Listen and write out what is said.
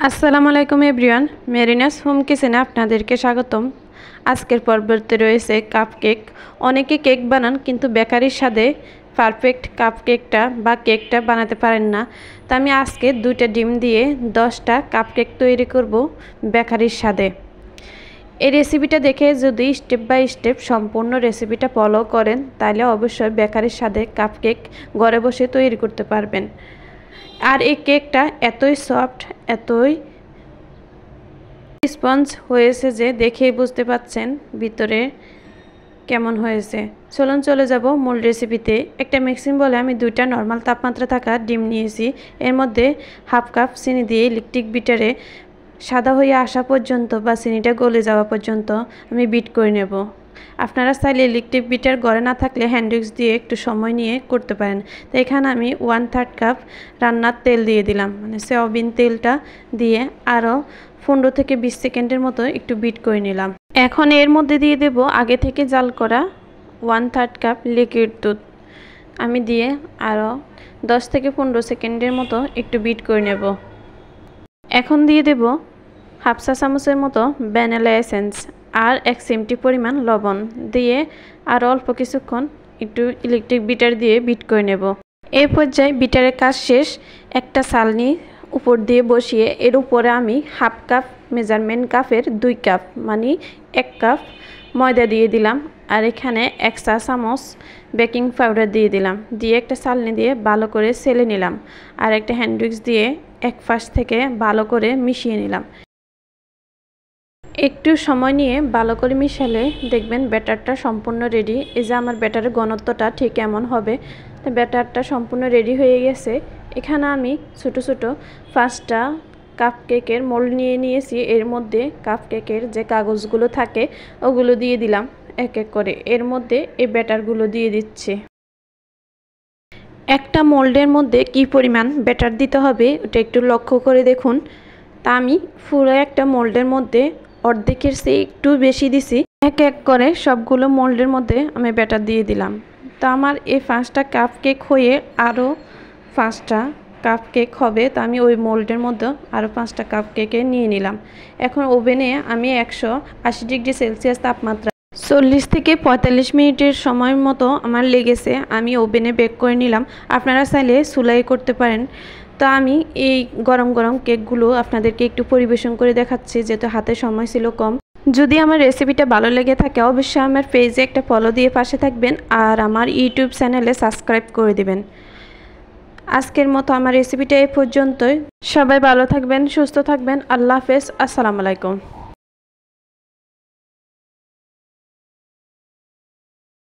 আসসালামু আলাইকুম everyone, মেরিনাস home কিচেনে আপনাদেরকে স্বাগতম। আজকের পর্বতে রয়েছে কাপকেক। অনেকে কেক বানান কিন্তু বেকারির স্বাদে পারফেক্ট কাপকেকটা বা কেকটা বানাতে পারেন না। তো আমি আজকে 2টা ডিম দিয়ে 10টা কাপকেক তৈরি করব বেকারির স্বাদে। এই রেসিপিটা দেখে যদি স্টেপ বাই স্টেপ সম্পূর্ণ রেসিপিটা ফলো করেন তাহলে অবশ্যই বেকারির স্বাদে কাপকেক ঘরে বসে তৈরি করতে পারবেন। আর এই কেকটা এতই সফট, এতই স্পঞ্জ হয়েছে যে দেখেই বুঝতে পাচ্ছেন ভিতরে কেমন হয়েছে। চলে যাব মূল রেসিপিতে। একটা মিক্সিং বলে আমি 2টা নর্মাল তাপমাত্রা থাকা ডিম নিয়েছি। এর মধ্যে হাফ কাপ চিনি দিয়ে ইলেকট্রিক বিটারে সাদা হয়ে আসা পর্যন্ত বা চিনিটা গলে যাওয়া পর্যন্ত আমি বিট করে নেব। আপনারা চাইলে ইলেকট্রিক বিটার ঘরে না থাকলে হ্যান্ড উইক্স দিয়ে একটু সময় নিয়ে করতে পারেন। তো এখানে আমি 1/3 কাপ রান্নার তেল দিয়ে দিলাম, মানে সয়াবিন তেলটা দিয়ে আরও 15 থেকে 20 সেকেন্ডের মতো একটু বিট করে নিলাম। এখন এর মধ্যে দিয়ে দেব আগে থেকে জাল করা 1/3 কাপ লিকুইড দুধ। আমি দিয়ে আরও 10 থেকে 15 সেকেন্ডের মতো একটু বিট করে নেব। এখন দিয়ে দেব হাফ চা চামচের মতো ভ্যানিলা এসেন্স আর 1 চিমটি পরিমাণ লবণ দিয়ে আর অল্প কিছুক্ষণ একটু ইলেকট্রিক বিটার দিয়ে বিট করে নেব। এই পর্যায়ে বিটারের কাজ শেষ। একটা চালনি উপর দিয়ে বসিয়ে এর উপরে আমি হাফ কাপ মেজারমেন্ট কাপের 2 কাপ মানে 1 কাপ ময়দা দিয়ে দিলাম। আর এখানে 1 চা চামচ বেকিং পাউডার দিয়ে দিলাম। দিয়ে একটা চালনি দিয়ে ভালো করে সেলে নিলাম। আর একটা হ্যান্ড উইক্স দিয়ে এক পাশ থেকে ভালো করে মিশিয়ে নিলাম। একটু সময় নিয়ে ভালো করে মিশালে দেখবেন ব্যাটারটা সম্পূর্ণ রেডি। এই যে আমার ব্যাটারের ঘনত্বটা ঠিক এমন হবে। তো ব্যাটারটা সম্পূর্ণ রেডি হয়ে গেছে। এখানে আমি ছোট ছোট 5টা কাপকেকের মোল্ড নিয়ে নিয়েছি। এর মধ্যে কাপকেকের যে কাগজগুলো থাকে ওগুলো দিয়ে দিলাম এক এক করে। এর মধ্যে এই ব্যাটারগুলো দিয়ে দিচ্ছি। একটা মোল্ডের মধ্যে কি পরিমাণ ব্যাটার দিতে হবে ওটা একটু লক্ষ্য করে দেখুন। তা আমি পুরো একটা মোল্ডের মধ্যে অর্ধেকের চেয়ে একটু বেশি দিছি। এক এক করে সবগুলো মোল্ডের মধ্যে আমি ব্যাটার দিয়ে দিলাম। তো আমার এই 5টা কাপ কেক হয়ে আরও 5টা কাপ কেক হবে। তো আমি ওই মোল্ডের মধ্যে আরও 5টা কাপ কেকে নিয়ে নিলাম। এখন ওভেনে আমি 180 ডিগ্রি সেলসিয়াস তাপমাত্রা 40 থেকে 45 মিনিটের সময় মতো আমার লেগেছে। আমি ওভেনে বেক করে নিলাম। আপনারা চাইলে চুলায় করতে পারেন। তো আমি এই গরম গরম কেকগুলো আপনাদেরকে একটু পরিবেশন করে দেখাচ্ছি, যেহেতু হাতে সময় ছিল কম। যদি আমার রেসিপিটা ভালো লেগে থাকে অবশ্যই আমার পেজে একটা ফলো দিয়ে পাশে থাকবেন আর আমার ইউটিউব চ্যানেলে সাবস্ক্রাইব করে দিবেন। আজকের মতো আমার রেসিপিটা এই পর্যন্তই। সবাই ভালো থাকবেন, সুস্থ থাকবেন। আল্লাহ হাফেজ। আসসালামু আলাইকুম।